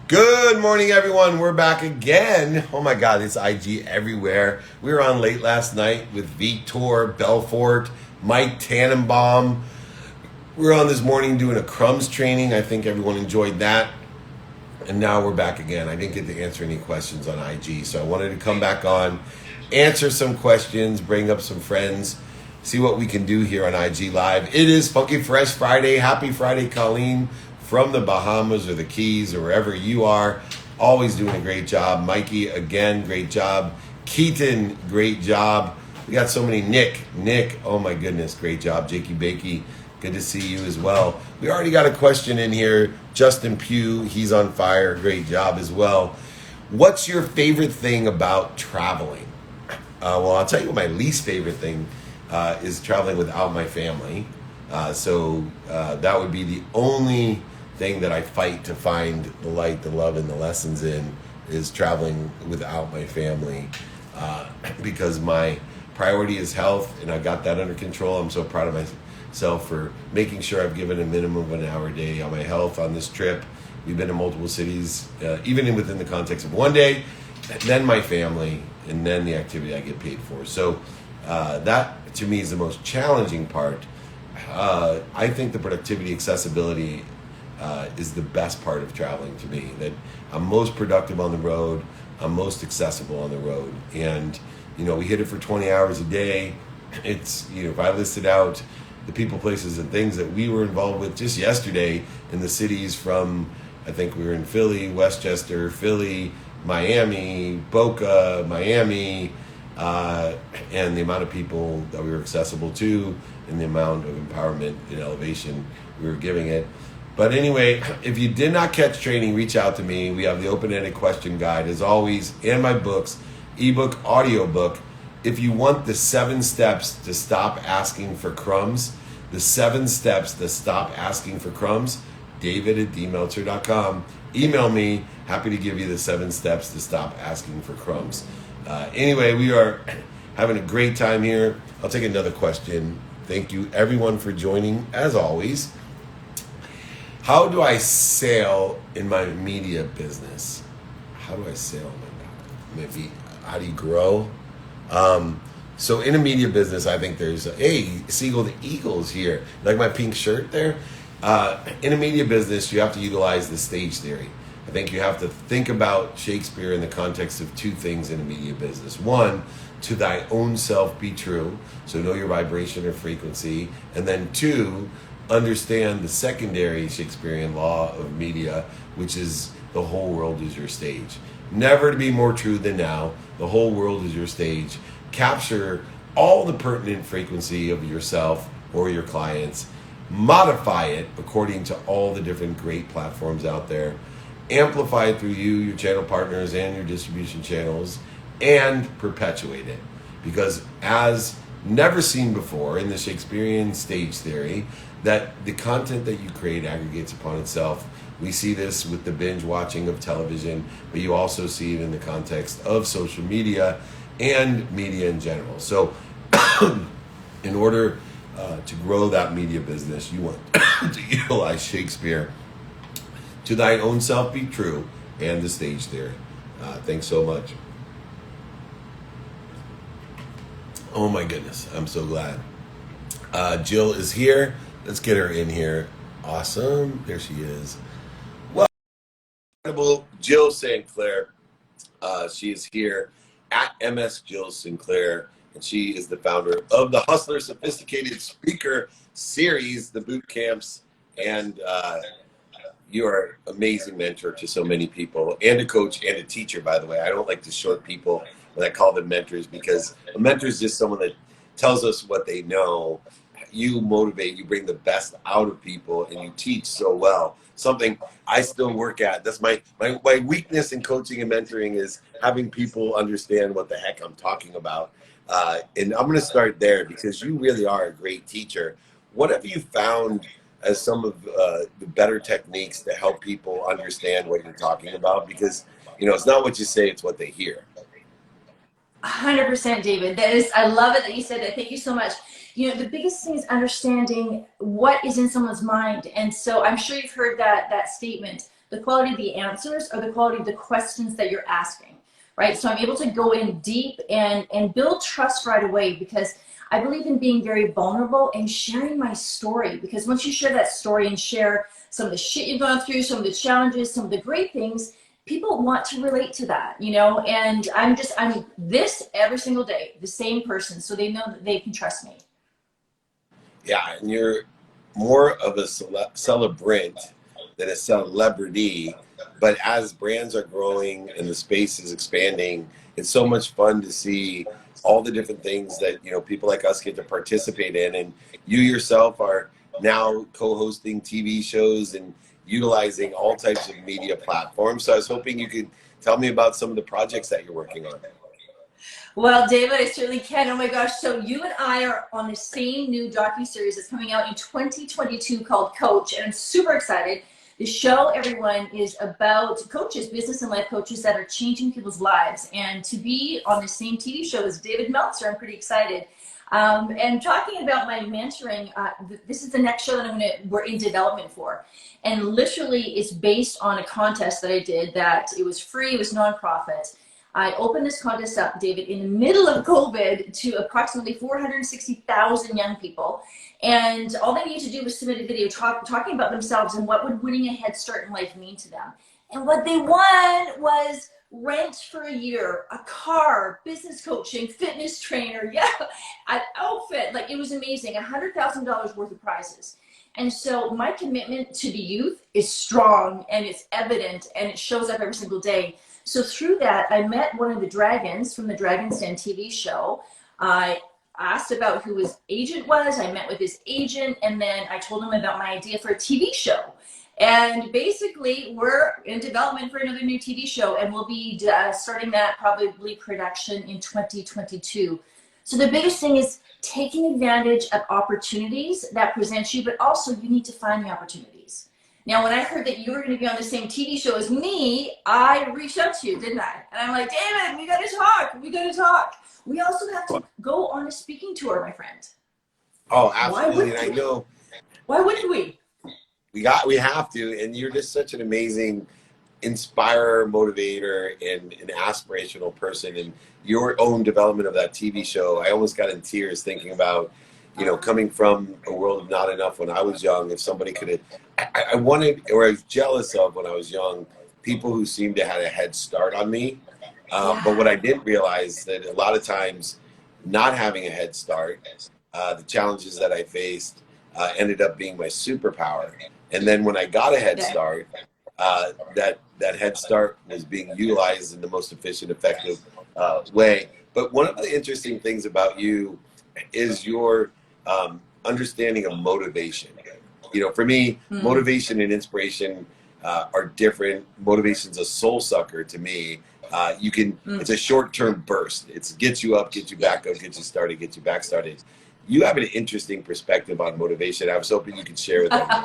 Good morning, everyone. We're back again. Oh my God, it's IG everywhere. We were on late last night with Victor Belfort, Mike Tannenbaum. We were on this morning doing a crumbs training. I think everyone enjoyed that. And now we're back again. I didn't get to answer any questions on IG, so I wanted to come back on, answer some questions, bring up some friends, see what we can do here on IG Live. It is Funky Fresh Friday. Happy Friday, Colleen, from the Bahamas or the Keys or wherever you are. Always doing a great job. Mikey, again, great job. Keaton, great job. We got so many. Nick, oh my goodness, great job. Jakey, bakey, good to see you as well. We already got a question in here. Justin Pugh, he's on fire. Great job as well. What's your favorite thing about traveling? Well, I'll tell you what my least favorite thing is traveling without my family. So that would be the only thing that I fight to find the light, the love, and the lessons in is traveling without my family because my priority is health, and I got that under control. I'm so proud of myself for making sure I've given a minimum of an hour a day on my health on this trip. We've been to multiple cities, even within the context of one day, and then my family, and then the activity I get paid for. So that, to me, is the most challenging part. I think the productivity, accessibility is the best part of traveling to me. That I'm most productive on the road, I'm most accessible on the road. And, we hit it for 20 hours a day. It's, if I listed out the people, places, and things that we were involved with just yesterday in the cities from, I think we were in Philly, Westchester, Philly, Miami, Boca, Miami, and the amount of people that we were accessible to and the amount of empowerment and elevation we were giving it. But anyway, if you did not catch training, reach out to me. We have the open-ended question guide, as always, and my books, ebook, audiobook. If you want the 7 steps to stop asking for crumbs, the 7 steps to stop asking for crumbs, david@dmeltzer.com. Email me. Happy to give you the 7 steps to stop asking for crumbs. Anyway, we are having a great time here. I'll take another question. Thank you, everyone, for joining, as always. How do I sail in my media business? How do I sail? Maybe, how do you grow? So in a media business, I think there's, Seagull the Eagles here. Like my pink shirt there? In a media business, you have to utilize the stage theory. I think you have to think about Shakespeare in the context of 2 things in a media business. 1, to thy own self be true. So know your vibration or frequency. And then 2, understand the secondary Shakespearean law of media, which is the whole world is your stage. Never to be more true than now. The whole world is your stage. Capture all the pertinent frequency of yourself or your clients. Modify it according to all the different great platforms out there. Amplify it through you, your channel partners, and your distribution channels, and perpetuate it. Because as never seen before in the Shakespearean stage theory, that the content that you create aggregates upon itself. We see this with the binge watching of television, but you also see it in the context of social media and media in general. So in order to grow that media business, you want to utilize Shakespeare. To thine own self be true, and the stage theory. Thanks so much. Oh my goodness, I'm so glad. Jill is here. Let's get her in here. Awesome. There she is. Well, incredible. Jill St. Clair. She is here at MS Jill Sinclair, and she is the founder of the Hustler Sophisticated Speaker Series, the boot camps, and you are an amazing mentor to so many people, and a coach and a teacher, by the way. I don't like to short people when I call them mentors, because a mentor is just someone that tells us what they know. You motivate, you bring the best out of people, and you teach so well. Something I still work at. That's my weakness in coaching and mentoring, is having people understand what the heck I'm talking about. And I'm going to start there, because you really are a great teacher. What have you found as some of the better techniques to help people understand what you're talking about? Because, it's not what you say, it's what they hear. 100%, David. I love it that you said that. Thank you so much. The biggest thing is understanding what is in someone's mind. And so I'm sure you've heard that statement, the quality of the answers or the quality of the questions that you're asking, right? So I'm able to go in deep and build trust right away, because I believe in being very vulnerable and sharing my story, because once you share that story and share some of the shit you've gone through, some of the challenges, some of the great things, people want to relate to that, you know. And I'm this every single day, the same person, so they know that they can trust me. Yeah, and you're more of a celebrant than a celebrity. But as brands are growing and the space is expanding, it's so much fun to see all the different things that, you know, people like us get to participate in. And you yourself are now co-hosting TV shows and utilizing all types of media platforms. So I was hoping you could tell me about some of the projects that you're working on. Well, David, I certainly can. Oh my gosh. So you and I are on the same new docuseries that's coming out in 2022 called Coach, and I'm super excited. The show, everyone, is about coaches, business and life coaches that are changing people's lives. And to be on the same TV show as David Meltzer, I'm pretty excited. And talking about my mentoring, this is the next show that we're in development for. And literally it's based on a contest that I did that it was free, it was nonprofit. I opened this contest up, David, in the middle of COVID to approximately 460,000 young people. And all they need to do was submit a video talking about themselves and what would winning a head start in life mean to them. And what they won was rent for a year, a car, business coaching, fitness trainer, an outfit. Like, it was amazing, $100,000 worth of prizes. And so my commitment to the youth is strong, and it's evident, and it shows up every single day. So through that, I met one of the dragons from the Dragon's Den TV show. I asked about who his agent was. I met with his agent, and then I told him about my idea for a TV show. And basically, we're in development for another new TV show, and we'll be starting that probably production in 2022. So the biggest thing is taking advantage of opportunities that present you, but also you need to find the opportunities. Now, when I heard that you were going to be on the same TV show as me, I reached out to you, didn't I? And I'm like, David, we got to talk. We got to talk. We also have to go on a speaking tour, my friend. Oh, absolutely. And I know. Why wouldn't we? We have to. And you're just such an amazing inspirer, motivator, and an aspirational person. And your own development of that TV show, I almost got in tears thinking about, you know, coming from a world of not enough when I was young. If somebody could have, I wanted, or I was jealous of when I was young, people who seemed to have a head start on me. But what I didn't realize that a lot of times not having a head start, the challenges that I faced ended up being my superpower. And then when I got a head start, that head start was being utilized in the most efficient, effective way. But one of the interesting things about you is your understanding of motivation. You know, for me, motivation and inspiration are different. Motivation's a soul sucker to me. It's a short-term burst. It gets you up, gets you back up, gets you started, gets you back started. You have an interesting perspective on motivation. I was hoping you could share with them.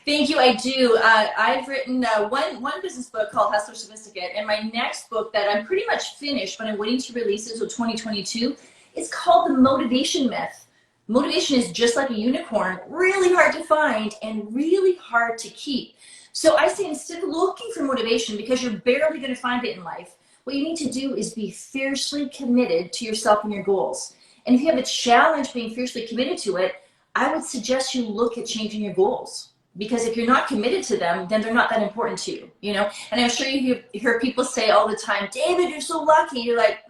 Thank you. I do. I've written one business book called Hustler Sophisticate, and my next book that I'm pretty much finished, but I'm waiting to release it until 2022. It's called The Motivation Myth. Motivation is just like a unicorn, really hard to find and really hard to keep. So I say, instead of looking for motivation, because you're barely going to find it in life, what you need to do is be fiercely committed to yourself and your goals. And if you have a challenge being fiercely committed to it, I would suggest you look at changing your goals. Because if you're not committed to them, then they're not that important to you, you know? And I'm sure you hear people say all the time, David, you're so lucky. You're like,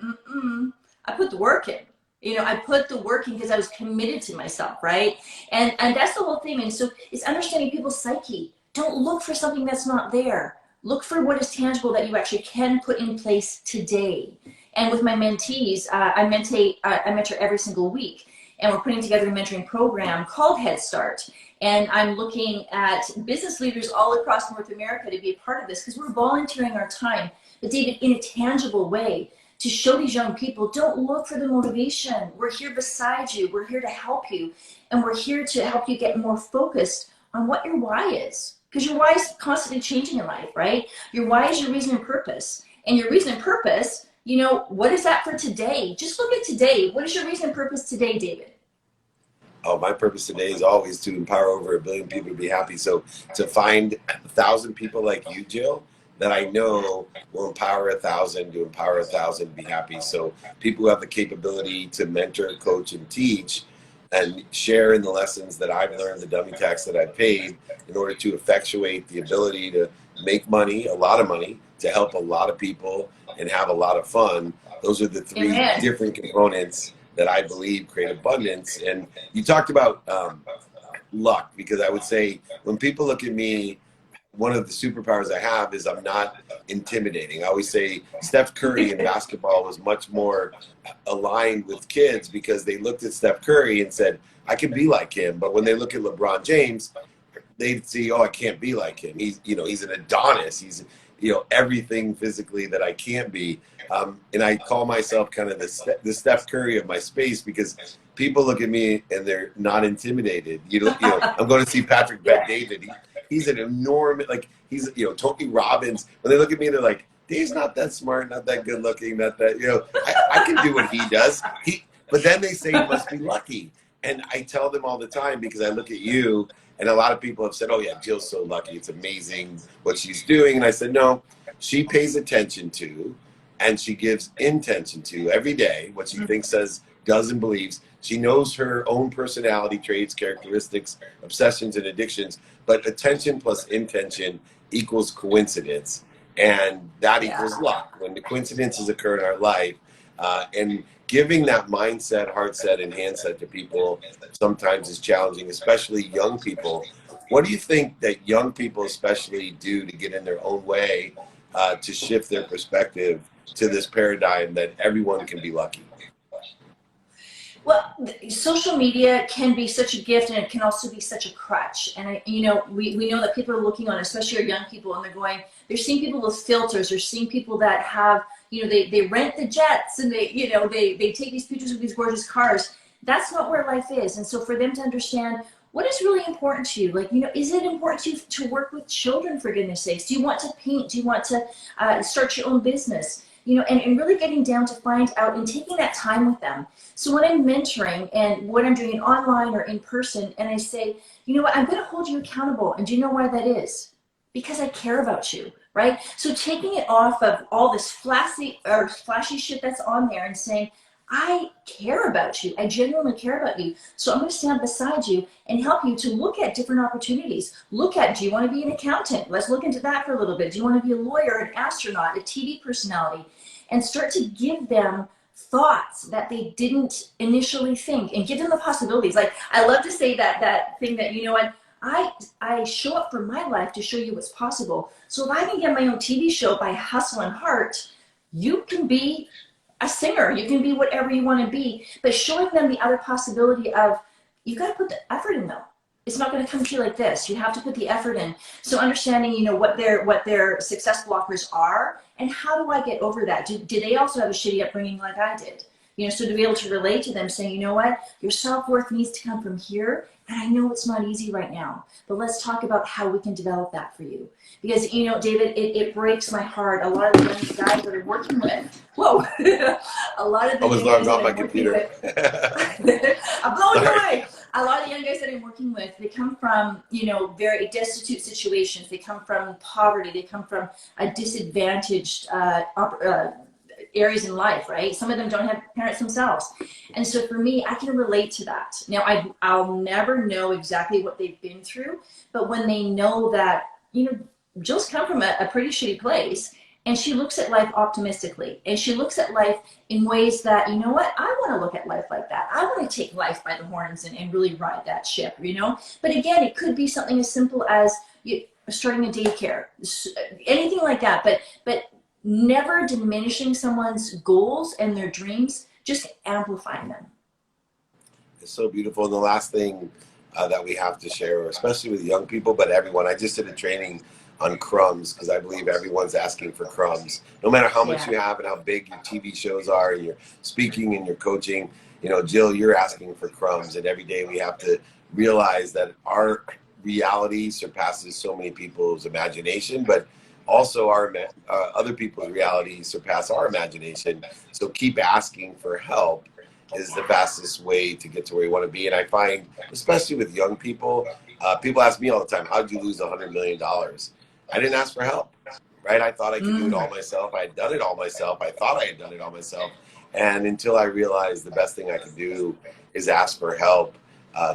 I put the work in. You know, I put the work in because I was committed to myself, right? And that's the whole thing. And so it's understanding people's psyche. Don't look for something that's not there. Look for what is tangible that you actually can put in place today. And with my mentees, I mentor every single week. And we're putting together a mentoring program called Head Start. And I'm looking at business leaders all across North America to be a part of this, because we're volunteering our time, but David, in a tangible way, to show these young people, don't look for the motivation. We're here beside you. We're here to help you. And we're here to help you get more focused on what your why is. Because your why is constantly changing in life, right? Your why is your reason and purpose. And your reason and purpose, you know, what is that for today? Just look at today. What is your reason and purpose today, David? Oh, my purpose today is always to empower over 1 billion people to be happy. So to find 1,000 people like you, Jill, that I know will empower 1,000 to empower 1,000 to be happy. So people who have the capability to mentor, coach, and teach and share in the lessons that I've learned, the dummy tax that I've paid in order to effectuate the ability to make money, a lot of money, to help a lot of people and have a lot of fun. Those are the three Amen. different components that I believe create abundance. And you talked about luck, because I would say when people look at me, one of the superpowers I have is I'm not intimidating. I always say Steph Curry in basketball was much more aligned with kids because they looked at Steph Curry and said, I can be like him. But when they look at LeBron James, they'd see, oh, I can't be like him. He's an Adonis. He's, everything physically that I can't be. And I call myself kind of the Steph Curry of my space because people look at me and they're not intimidated. I'm going to see Patrick Bet-David. He's an enormous, like he's, Tony Robbins. When they look at me, they're like, Dave's not that smart, not that good looking, not that, I can do what he does. But then they say he must be lucky. And I tell them all the time because I look at you and a lot of people have said, oh yeah, Jill's so lucky. It's amazing what she's doing. And I said, no, she pays attention to and she gives intention to every day what she thinks, says, does, and believes. She knows her own personality traits, characteristics, obsessions, and addictions. But attention plus intention equals coincidence. And that equals luck. When the coincidences occur in our life, and giving that mindset, heart set, and hand set to people sometimes is challenging, especially young people. What do you think that young people especially do to get in their own way to shift their perspective to this paradigm that everyone can be lucky? Well, social media can be such a gift, and it can also be such a crutch. And we know that people are looking on, especially our young people, and they're seeing people with filters. They're seeing people that have, they rent the jets, and they take these pictures of these gorgeous cars. That's not where life is. And so for them to understand what is really important to you, is it important to you to work with children, for goodness sakes? Do you want to paint? Do you want to start your own business? And really getting down to find out and taking that time with them. So when I'm mentoring and what I'm doing online or in person, and I say, you know what, I'm going to hold you accountable. And do you know why that is? Because I care about you, right? So taking it off of all this flashy shit that's on there and saying, I care about you. I genuinely care about you. So I'm going to stand beside you and help you to look at different opportunities. Look at, do you want to be an accountant? Let's look into that for a little bit. Do you want to be a lawyer, an astronaut, a TV personality? And start to give them thoughts that they didn't initially think, and give them the possibilities. Like, I love to say that thing that, I show up for my life to show you what's possible. So if I can get my own TV show by hustle and heart, you can be a singer, you can be whatever you want to be, but showing them the other possibility of, you got to put the effort in though. It's not going to come to you like this. You have to put the effort in. So understanding, what their success blockers are, and how do I get over that? Do they also have a shitty upbringing like I did? So to be able to relate to them, saying, you know what, your self-worth needs to come from here, and I know it's not easy right now, but let's talk about how we can develop that for you. Because, David, it breaks my heart. A lot of the young guys that I'm working with, whoa, a lot of the young guys that I'm working with, I'm blowing away. A lot of the young guys that I'm working with, they come from, very destitute situations. They come from poverty. They come from a disadvantaged areas in life, right? Some of them don't have parents themselves. And so for me, I can relate to that. Now, I'll never know exactly what they've been through, but when they know that, Jill's come from a pretty shitty place, and she looks at life optimistically, and she looks at life in ways that, I want to look at life like that. I want to take life by the horns and really ride that ship, But again, it could be something as simple as starting a daycare, anything like that, but never diminishing someone's goals and their dreams, just amplifying them. It's so beautiful. And the last thing that we have to share, especially with young people, but everyone, I just did a training on crumbs because I believe everyone's asking for crumbs. No matter how much you have and how big your TV shows are and your speaking and your coaching, Jill, you're asking for crumbs. And every day we have to realize that our reality surpasses so many people's imagination, but also our other people's reality surpass our imagination. So keep asking for help. is the fastest way to get to where you want to be. And I find, especially with young people, people ask me all the time, how did you lose $100 million? I didn't ask for help, right? I thought I could do it all myself. I had done it all myself. I thought I had done it all myself. And until I realized the best thing I could do is ask for help,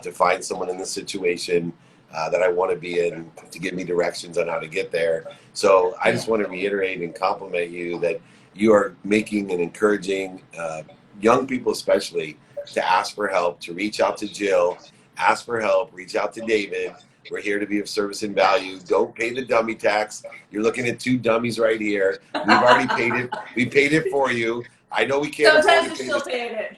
to find someone in the situation that I want to be in, to give me directions on how to get there. So I just want to reiterate and compliment you that you are making and encouraging young people especially to ask for help, to reach out to Jill, ask for help, reach out to David. We're here to be of service and value. Don't pay the dummy tax. You're looking at two dummies right here. We've already paid it. We paid it for you. I know we can't Sometimes afford to we're pay still paying it.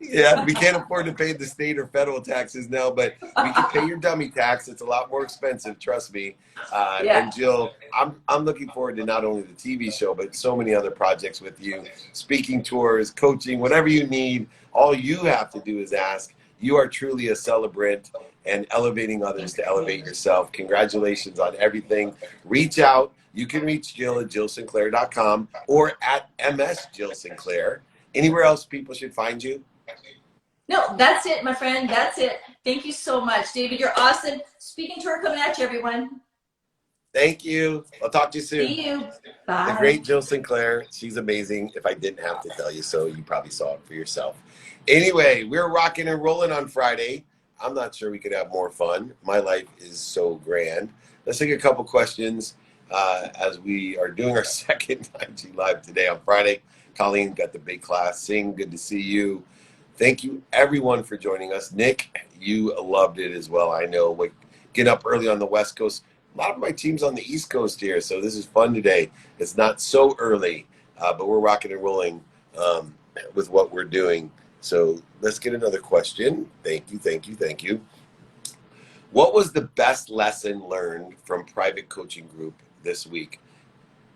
Yeah, we can't afford to pay the state or federal taxes now, but we can pay your dummy tax. It's a lot more expensive, trust me. And Jill, I'm looking forward to not only the TV show, but so many other projects with you, speaking tours, coaching, whatever you need. All you have to do is ask. You are truly a celebrant and elevating others to elevate yourself. Congratulations on everything. Reach out. You can reach Jill at jillsinclair.com or at MSJillSinclair. Anywhere else people should find you? No, that's it, my friend. That's it. Thank you so much. David, you're awesome. Speaking tour coming at you, everyone. Thank you. I'll talk to you soon. See you. Bye. The great Jill Sinclair. She's amazing. If I didn't have to tell you so, you probably saw it for yourself. Anyway, we're rocking and rolling on Friday. I'm not sure we could have more fun. My life is so grand. Let's take a couple questions as we are doing our second IG Live today on Friday. Colleen got the big class. Sing, good to see you. Thank you, everyone, for joining us. Nick, you loved it as well. I know. We get up early on the West Coast. A lot of my team's on the East Coast here, so this is fun today. It's not so early, but we're rocking and rolling with what we're doing. So let's get another question. Thank you, thank you, thank you. What was the best lesson learned from private coaching group this week?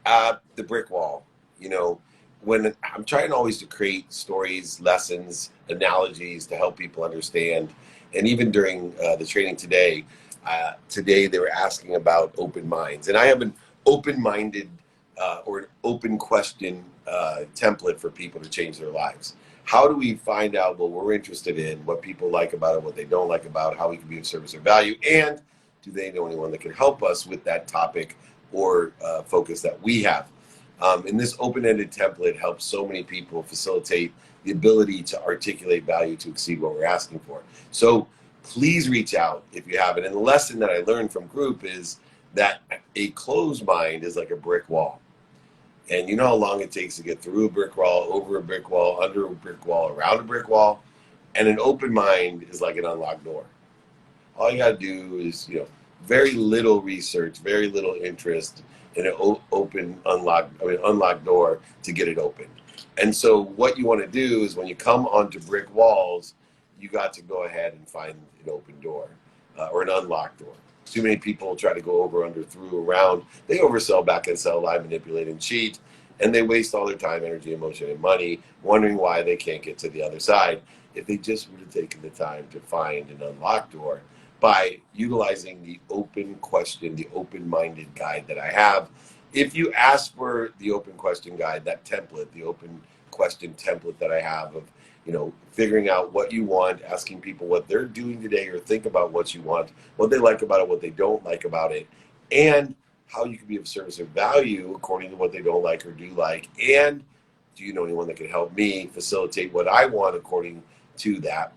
The brick wall. You know, when I'm trying always to create stories, lessons, analogies to help people understand. And even during the training today they were asking about open minds. And I have an open-minded or an open question template for people to change their lives. How do we find out what we're interested in, what people like about it, what they don't like about it, how we can be of service or value, and do they know anyone that can help us with that topic or focus that we have? And this open-ended template helps so many people facilitate the ability to articulate value to exceed what we're asking for. So please reach out if you have it. And the lesson that I learned from group is that a closed mind is like a brick wall. And you know how long it takes to get through a brick wall, over a brick wall, under a brick wall, around a brick wall? And an open mind is like an unlocked door. All you got to do is, very little research, very little interest in an unlocked door to get it open. And so what you want to do is when you come onto brick walls, you got to go ahead and find an open door or an unlocked door. Too many people try to go over, under, through, around. They oversell, back and sell, lie, manipulate, and cheat. And they waste all their time, energy, emotion, and money wondering why they can't get to the other side. If they just would have taken the time to find an unlocked door by utilizing the open question, the open-minded guide that I have. If you ask for the open question guide, that template, the open question template that I have of, figuring out what you want, asking people what they're doing today or think about what you want, what they like about it, what they don't like about it, and how you can be of service or value according to what they don't like or do like, and do you know anyone that can help me facilitate what I want according to that,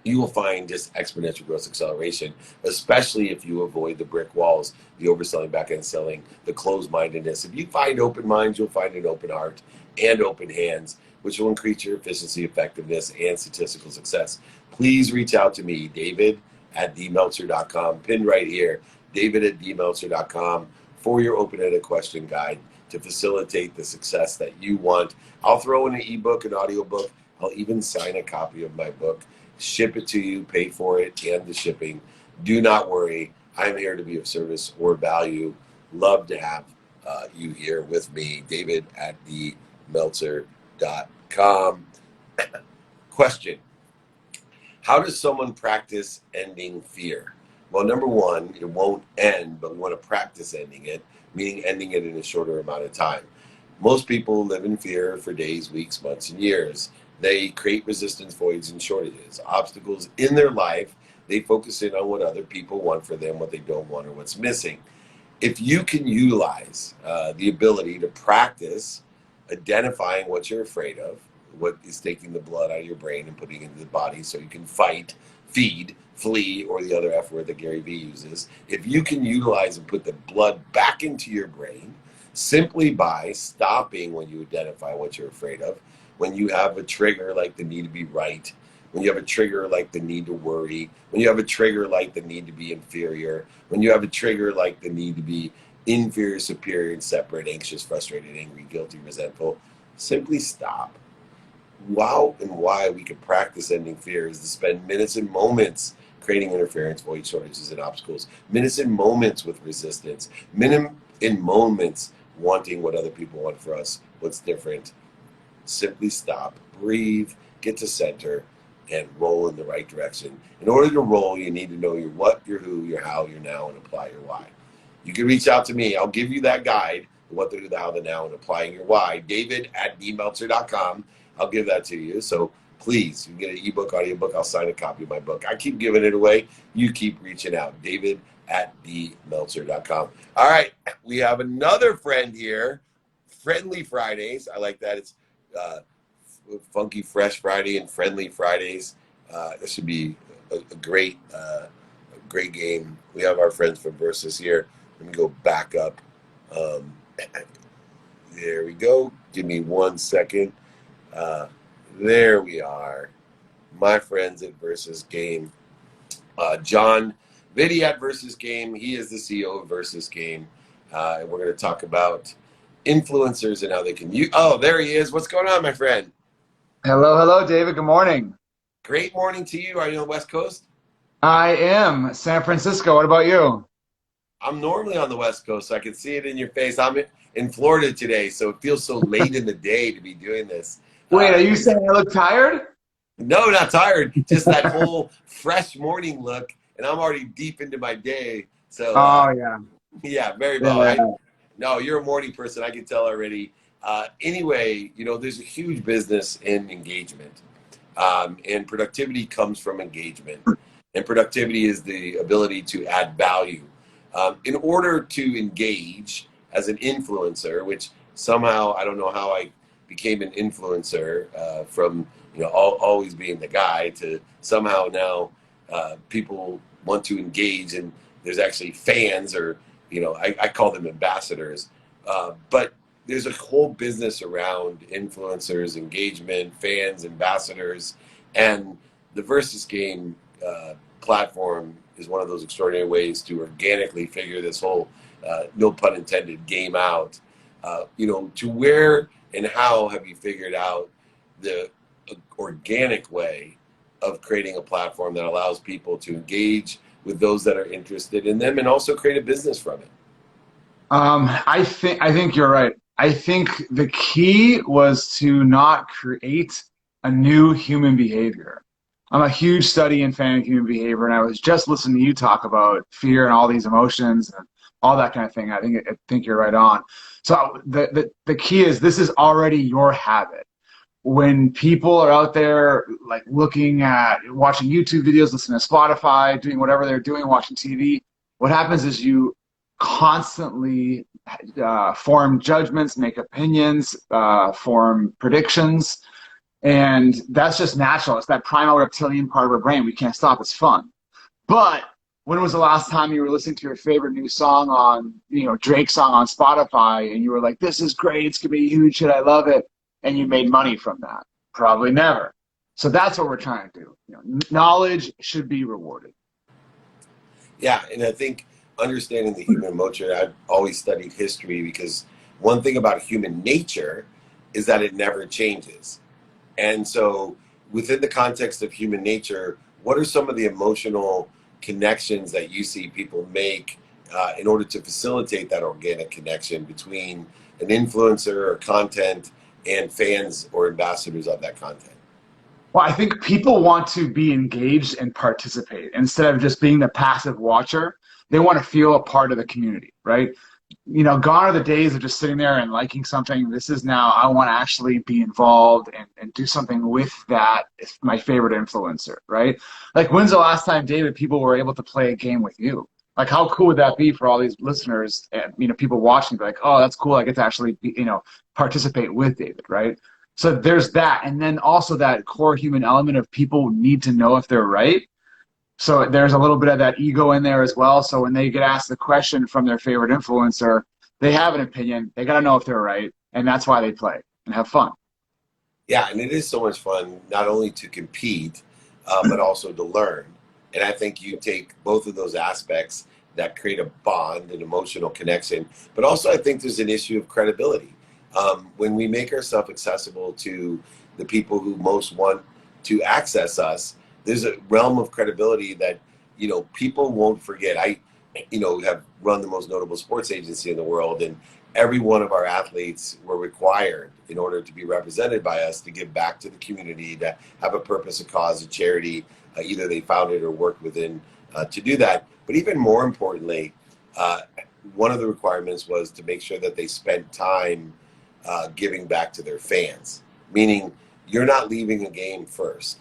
you will find just exponential growth acceleration, especially if you avoid the brick walls, the overselling, back-end selling, the closed-mindedness. If you find open minds, you'll find an open heart and open hands, which will increase your efficiency, effectiveness, and statistical success. Please reach out to me, David at dmeltzer.com, pinned right here, David at dmeltzer.com, for your open-ended question guide to facilitate the success that you want. I'll throw in an ebook, an audiobook. I'll even sign a copy of my book, ship it to you, pay for it, and the shipping. Do not worry. I'm here to be of service or value. Love to have you here with me, David at themeltzer.com. Question: how does someone practice ending fear? Well, number one, it won't end, but we want to practice ending it, meaning ending it in a shorter amount of time. Most people live in fear for days, weeks, months, and years. They create resistance voids and shortages, obstacles in their life. They focus in on what other people want for them, what they don't want, or what's missing. If you can utilize the ability to practice identifying what you're afraid of, what is taking the blood out of your brain and putting it into the body so you can fight, feed, flee, or the other F word that Gary Vee uses, if you can utilize and put the blood back into your brain simply by stopping when you identify what you're afraid of, when you have a trigger like the need to be right, when you have a trigger like the need to worry, when you have a trigger like the need to be inferior, when you have a trigger like the need to be inferior, superior, and separate, anxious, frustrated, angry, guilty, resentful, simply stop. How and why we can practice ending fear is to spend minutes and moments creating interference, void, shortages, and obstacles, minutes and moments with resistance, minutes and moments wanting what other people want for us, what's different. Simply stop, breathe, get to center, and roll in the right direction. In order to roll, you need to know your what, your who, your how, your now, and apply your why. You can reach out to me. I'll give you that guide, the what, the who, the how, the now, and applying your why. David@dmeltzer.com. I'll give that to you. So please, you can get an ebook, audiobook. I'll sign a copy of my book. I keep giving it away. You keep reaching out. David@dmeltzer.com. All right, we have another friend here. Friendly Fridays. I like that. It's Funky Fresh Friday and Friendly Fridays. This should be a great game. We have our friends from Versus here. Let me go back up. There we go. Give me 1 second. There we are. My friends at Versus Game. John Vitti at Versus Game. He is the CEO of Versus Game. And we're going to talk about influencers and how they can use. Oh, there he is. What's going on, my friend? Hello, David. Good morning. Great morning to you. Are you on the West Coast? I am San Francisco. What about you? I'm normally on the West Coast, so I can see it in your face. I'm in Florida today, so it feels so late in the day to be doing this. Wait, are you saying I look tired? No, not tired. Just that whole fresh morning look, and I'm already deep into my day. So, yeah, very well. Yeah. No, you're a morning person. I can tell already. Anyway, there's a huge business in engagement, and productivity comes from engagement. And productivity is the ability to add value. In order to engage as an influencer, which somehow, I don't know how I became an influencer from always being the guy to somehow now people want to engage, and there's actually fans, or I call them ambassadors, but there's a whole business around influencers, engagement, fans, ambassadors, and the Versus Game platform is one of those extraordinary ways to organically figure this whole, no pun intended, game out. To where and how have you figured out the organic way of creating a platform that allows people to engage with those that are interested in them and also create a business from it? I think you're right. I think the key was to not create a new human behavior. I'm a huge study and fan of human behavior, and I was just listening to you talk about fear and all these emotions and all that kind of thing. I think you're right on. So the key is this is already your habit. When people are out there like looking at watching YouTube videos, listening to Spotify, doing whatever they're doing, watching TV, what happens is you constantly form judgments, make opinions, form predictions, and that's just natural. It's that primal reptilian part of our brain. We can't stop. It's fun. But when was the last time you were listening to your favorite new song on, Drake's song on Spotify, and you were like, this is great, it's gonna be a huge hit, I love it, and you made money from that? Probably never. So that's what we're trying to do. Knowledge should be rewarded. Yeah, and I think understanding the human emotion, I've always studied history, because one thing about human nature is that it never changes. And so within the context of human nature, what are some of the emotional connections that you see people make in order to facilitate that organic connection between an influencer or content and fans or ambassadors of that content? Well, I think people want to be engaged and participate instead of just being the passive watcher. They want to feel a part of the community, right? gone are the days of just sitting there and liking something. This is now, I want to actually be involved and do something with that, my favorite influencer, right? Like, when's the last time, David, people were able to play a game with you? Like, how cool would that be for all these listeners and, people watching, be like, oh, that's cool. I get to actually, participate with David, right? So there's that. And then also that core human element of people need to know if they're right. So there's a little bit of that ego in there as well. So when they get asked the question from their favorite influencer, they have an opinion. They got to know if they're right. And that's why they play and have fun. Yeah, and it is so much fun, not only to compete, but also to learn. And I think you take both of those aspects that create a bond, an emotional connection. But also I think there's an issue of credibility. When we make ourselves accessible to the people who most want to access us, there's a realm of credibility that, people won't forget. I, have run the most notable sports agency in the world, and every one of our athletes were required, in order to be represented by us, to give back to the community, to have a purpose, a cause, a charity, either they founded or worked within to do that. But even more importantly, one of the requirements was to make sure that they spent time giving back to their fans, meaning you're not leaving a game first.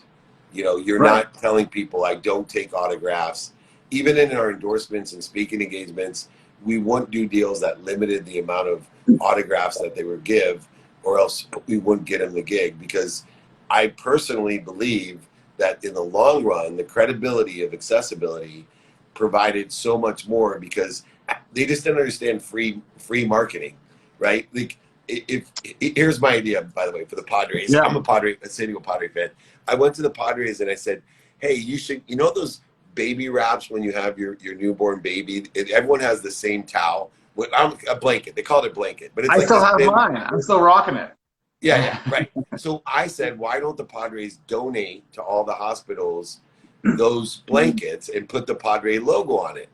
You're Right. not telling people, I don't take autographs. Even in our endorsements and speaking engagements, we wouldn't do deals that limited the amount of autographs that they would give, or else we wouldn't get them the gig. Because I personally believe that in the long run, the credibility of accessibility provided so much more, because they just didn't understand free marketing, right? Like, here's my idea, by the way, for the Padres. Yeah. I'm a San Diego Padre fan. I went to the Padres and I said, hey, you should, those baby wraps when you have your newborn baby, everyone has the same towel, a blanket. They call it a blanket, but it's I like still this have thin. mine. I'm still rocking it. Yeah, right. So I said, why don't the Padres donate to all the hospitals those blankets and put the Padre logo on it?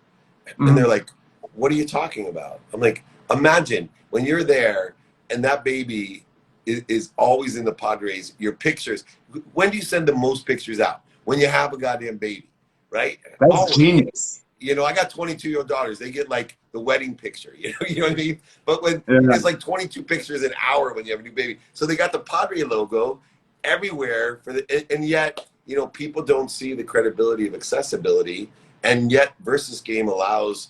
And they're like, what are you talking about? I'm like, imagine when you're there and that baby is always in the Padres, your pictures. When do you send the most pictures out? When you have a goddamn baby, right? That's Always. genius. I got 22-year-old daughters. They get like the wedding picture, you know what I mean? But when Yeah. it's like 22 pictures an hour when you have a new baby. So they got the Padre logo everywhere and yet, people don't see the credibility of accessibility. And yet Versus Game allows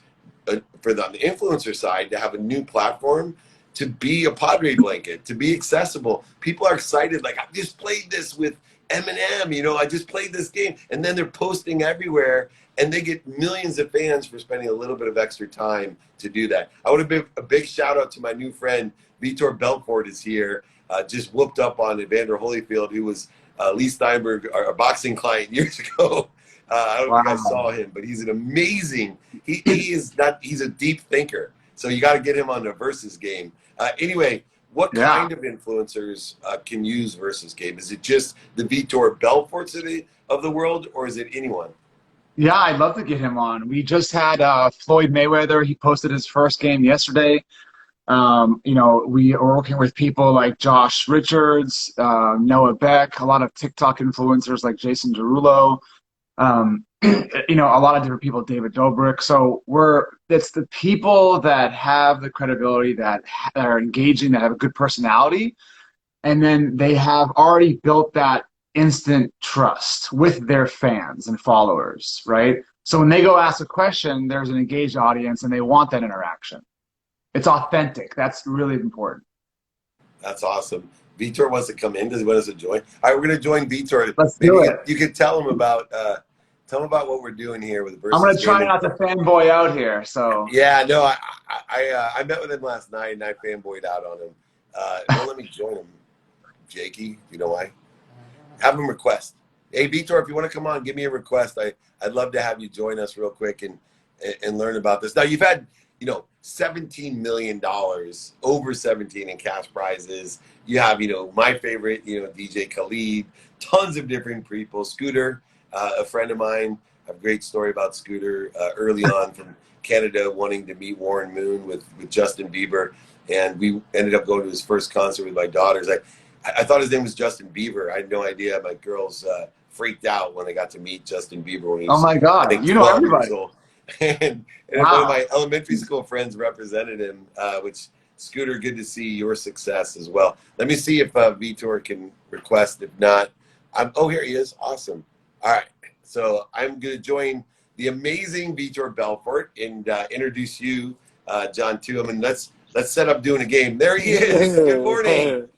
for the influencer side to have a new platform to be a Padre blanket, to be accessible. People are excited. Like, I just played this with Eminem, I just played this game. And then they're posting everywhere, and they get millions of fans for spending a little bit of extra time to do that. I want to give a big shout out to my new friend, Vitor Belfort is here. Just whooped up on Evander Holyfield, who was Lee Steinberg, our boxing client years ago. I don't know if you guys saw him, but he's an amazing, he's a deep thinker. So you got to get him on the Versus Game. Anyway, what kind of influencers can use Versus Game? Is it just the Vitor Belforts of the world, or is it anyone? Yeah, I'd love to get him on. We just had Floyd Mayweather. He posted his first game yesterday. We are working with people like Josh Richards, Noah Beck, a lot of TikTok influencers like Jason Derulo, a lot of different people, David Dobrik. So it's the people that have the credibility, that are engaging, that have a good personality, and then they have already built that instant trust with their fans and followers, right? So when they go ask a question, there's an engaged audience and they want that interaction. It's authentic. That's really important. That's awesome. Vitor wants to come in. Does he want us to join? All right, we're going to join Vitor. Let's Maybe do it. you could tell him about what we're doing here with Versus. I'm going to try not to fanboy out here. So yeah, no, I met with him last night and I fanboyed out on him. Don't let me join him, Jakey. You know why? Have him request. Hey, Vitor, if you want to come on, give me a request. I'd love to have you join us real quick and learn about this. Now, you've had, $17 million, over 17 in cash prizes. You have, my favorite, DJ Khalid, tons of different people. Scooter, a friend of mine, I have a great story about Scooter early on from Canada wanting to meet Warren Moon with Justin Bieber. And we ended up going to his first concert with my daughters. I thought his name was Justin Bieber. I had no idea. My girls freaked out when they got to meet Justin Bieber when he was, oh my God, I think, you know 12 everybody. years old. And one of Wow. my elementary school friends represented him, which Scooter, good to see your success as well. Let me see if Vitor can request. If not, oh, here he is. Awesome. All right. So I'm going to join the amazing Vitor Belfort and introduce you, John, to him. And let's set up doing a game. There he is. Good morning.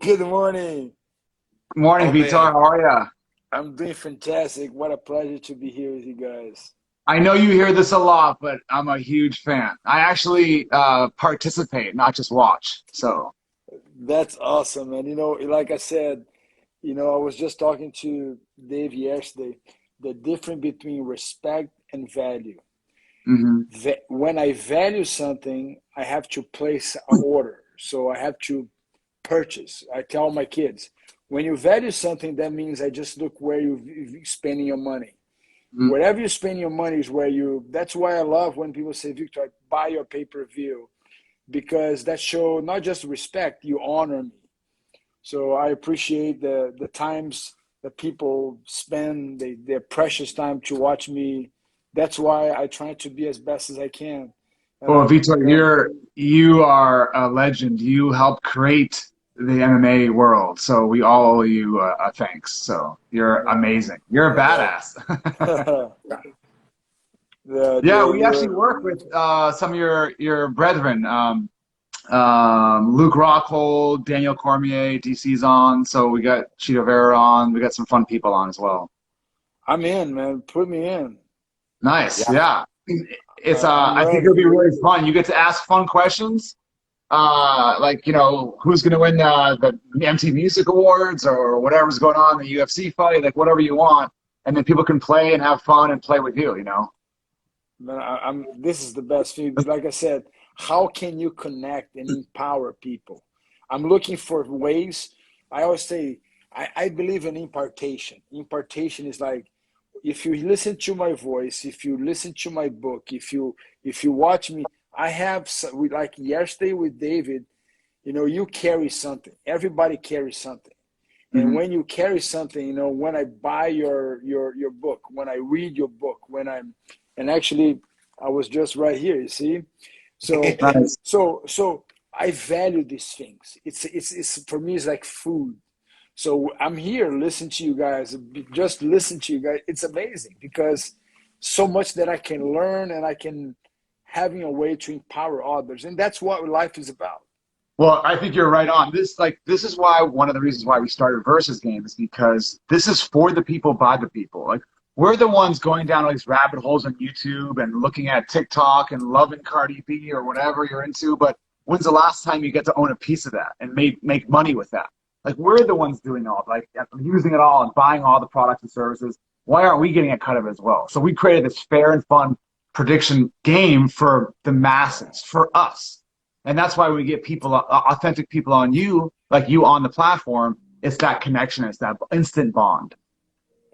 Good morning. Good morning, Oh, Vitor. man. How are you? I'm doing fantastic. What a pleasure to be here with you guys. I know you hear this a lot, but I'm a huge fan. I actually participate, not just watch. So, That's awesome. And like I said, I was just talking to Dave yesterday, the difference between respect and value. mhm. When I value something, I have to place an order. So I have to purchase. I tell my kids, when you value something, that means I just look where you're spending your money. Mhm. Wherever you spend your money is where that's why I love when people say, Victor, buy your pay-per-view, because that show not just respect, you honor me. So I appreciate the times that people spend their precious time to watch me. That's why I try to be as best as I can. And Well, I Vitor, want you are a legend. You helped create the MMA world, so we all owe you a thanks. So you're amazing. You're a the, badass. Yeah, we actually you're work with some of your brethren. Luke Rockhold, Daniel Cormier, DC's on. So we got Cheeto Vera on. We got some fun people on as well. I'm in, man. Put me in. Nice. Yeah. It's I'm I think it'll ready. be really fun. You get to ask fun questions. Like, who's going to win the MTV Music Awards or whatever's going on in the UFC fight, like whatever you want. And then people can play and have fun and play with you. Man, this is the best thing. Like I said, how can you connect and empower people? I'm looking for ways. I always say, I believe in impartation. Impartation is like, if you listen to my voice, if you listen to my book, if you watch me, I have like yesterday with David, you carry something. Everybody carries something. And Mhm. when you carry something, when I buy your book, when I read your book, and actually I was just right here, you see? So Nice. so I value these things. It's for me, it's like food. So I'm here, listen to you guys, just listen to you guys. It's amazing because so much that I can learn, and I can having a way to empower others. And that's what life is about. Well, I think you're right on. This is why one of the reasons why we started Versus Game is because this is for the people by the people. Like we're the ones going down all these rabbit holes on YouTube and looking at TikTok and loving Cardi B or whatever you're into. But when's the last time you get to own a piece of that and make money with that? Like we're the ones doing all, like using it all and buying all the products and services. Why aren't we getting a cut of it as well? So we created this fair and fun prediction game for the masses, for us. And that's why we get people, authentic people on you, like you on the platform. It's that connection. It's that instant bond.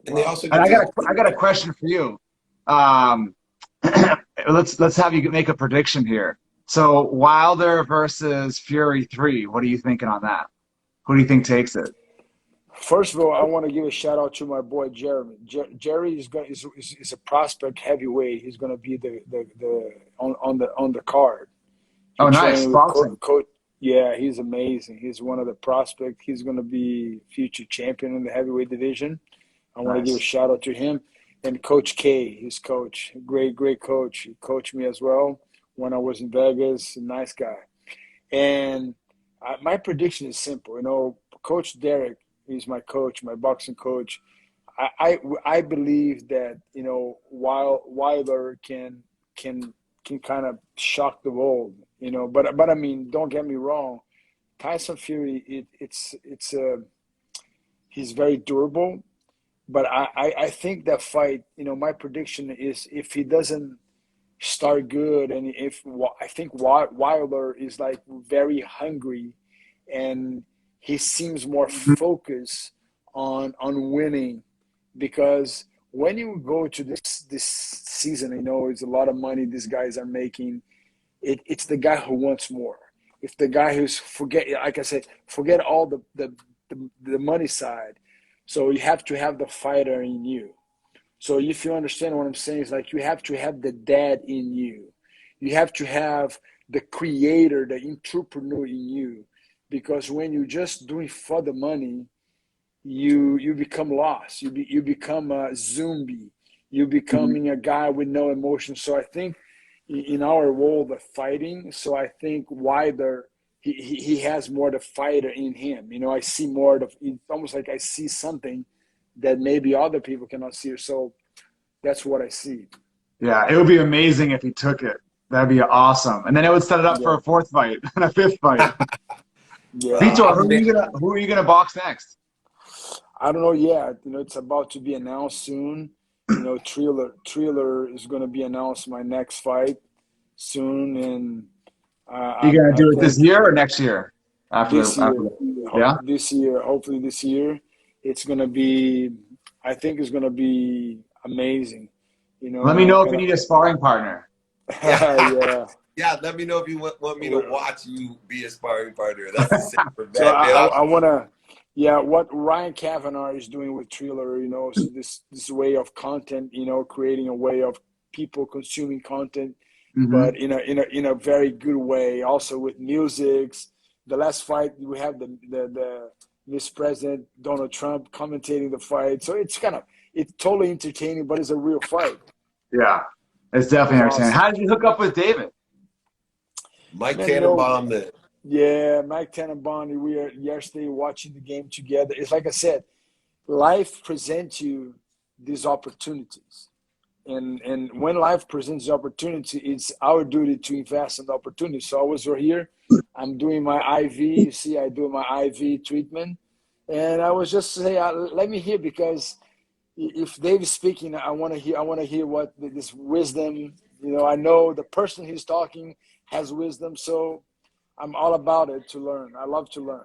And they also And get to. I got a question for you. Um, let's have you make a prediction here. So Wilder versus Fury 3. What are you thinking on that? Who do you think takes it? First of all, I want to give a shout out to my boy Jeremy. Jerry is a prospect heavyweight. He's going to be the on the card. He Oh, nice. trained with Boxing. coach. Yeah, he's amazing. He's one of the prospects. He's going to be future champion in the heavyweight division. I want to give a Nice. shout out to him and Coach K, his coach. Great coach. He coached me as well when I was in Vegas. A nice guy. And my prediction is simple. Coach Derek, he's my coach, my boxing coach. I believe that while Wilder can kind of shock the world, but I mean, don't get me wrong, Tyson Fury, he's very durable, but I think that fight, my prediction is if he doesn't start good, and I think Wilder is like very hungry, and he seems more focused on winning, because when you go to this season, it's a lot of money these guys are making. It's the guy who wants more. If the guy who's like I said, forget all the money side. So you have to have the fighter in you. So if you understand what I'm saying, it's like you have to have the dad in you. You have to have the creator, the entrepreneur in you. Because when you're just doing for the money, you become lost. You become a zombie. You becoming a guy with no emotion. So I think in our world of fighting, so I think Wilder, he has more the fighter in him. You know, I see more of, it's almost like I see something that maybe other people cannot see. So that's what I see. Yeah, it would be amazing if he took it. That'd be awesome. And then it would set it up for Yeah. a fourth fight and a fifth fight. Yeah. Vitor, I'm who are you gonna box next? I don't know yet. You know, it's about to be announced soon. You know, Triller is going to be announced my next fight soon, and You gonna I do it this think year or next year? this year, Yeah. hopefully this year, it's going to be. I think it's going to be amazing. You Let know, me and know I'm if you gonna. need a sparring partner. Yeah. Yeah. Yeah, let me know if you want me to watch you be a sparring partner. That's the same for So Ben, man. I want to, yeah, what Ryan Kavanaugh is doing with Triller, you know, so this way of content, you know, creating a way of people consuming content, Hmm. but in a very good way. Also with musics. The last fight we have the Miss President Donald Trump commentating the fight, so it's totally entertaining, but it's a real fight. Yeah, it's definitely It's entertaining. awesome, How did you hook up with David? Mike man. You know, Tannenbaum, the yeah, Mike Tannenbaum. We are yesterday watching the game together. It's like I said, life presents you these opportunities, and when life presents the opportunity, it's our duty to invest in the opportunity. So I was right here, I'm doing my IV. You see, I do my IV treatment, and I was just say, let me hear, because if Dave is speaking, I want to hear. I want to hear what this wisdom. You know, I know the person he's talking has wisdom, so I'm all about it to learn. I love to learn.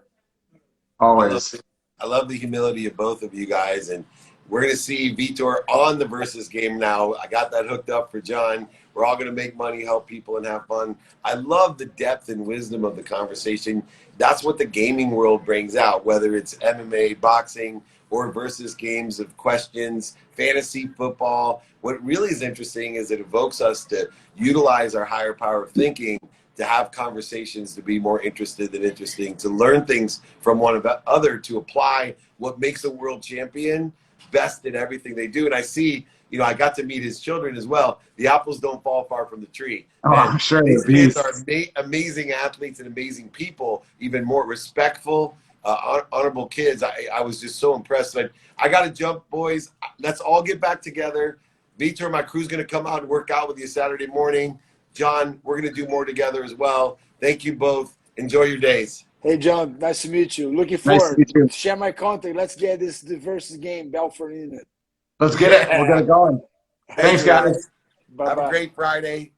I love Always. I love the humility of both of you guys, and we're gonna see Vitor on the versus game now. I got that hooked up for John. We're all gonna make money, help people, and have fun. I love the depth and wisdom of the conversation. That's what the gaming world brings out, whether it's MMA, boxing, or versus games of questions, fantasy football. What really is interesting is it evokes us to utilize our higher power of thinking to have conversations, to be more interested than interesting, to learn things from one another, to apply what makes a world champion best in everything they do. And I see, I got to meet his children as well. The apples don't fall far from the tree. Oh, Man, I'm sure these the kids are beast. amazing athletes and amazing people, even more respectful, honorable kids. I was just so impressed. But I got to jump, boys. Let's all get back together. Vitor, my crew's going to come out and work out with you Saturday morning. John, we're going to do more together as well. Thank you both. Enjoy your days. Hey, John, nice to meet you. Looking Nice to forward. meet you. Share my contact. Let's get this versus game, Belfort in it. Let's get it. We'll get Yeah. it going. Thank Thanks, you, guys. guys. Bye Have a bye. great Friday.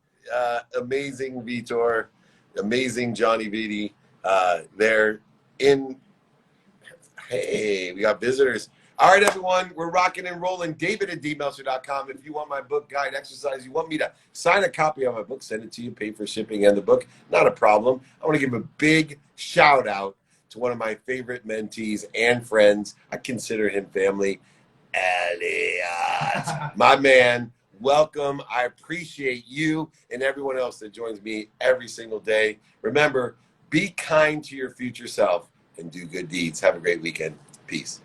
Amazing Vitor. Amazing Johnny Vitti. They're in. Hey, we got visitors. All right, everyone, we're rocking and rolling. David at dmeltzer.com. If you want my book, guide, exercise, you want me to sign a copy of my book, send it to you, pay for shipping and the book, not a problem. I want to give a big shout out to one of my favorite mentees and friends. I consider him family, Elliot. My man, welcome. I appreciate you and everyone else that joins me every single day. Remember, be kind to your future self and do good deeds. Have a great weekend. Peace.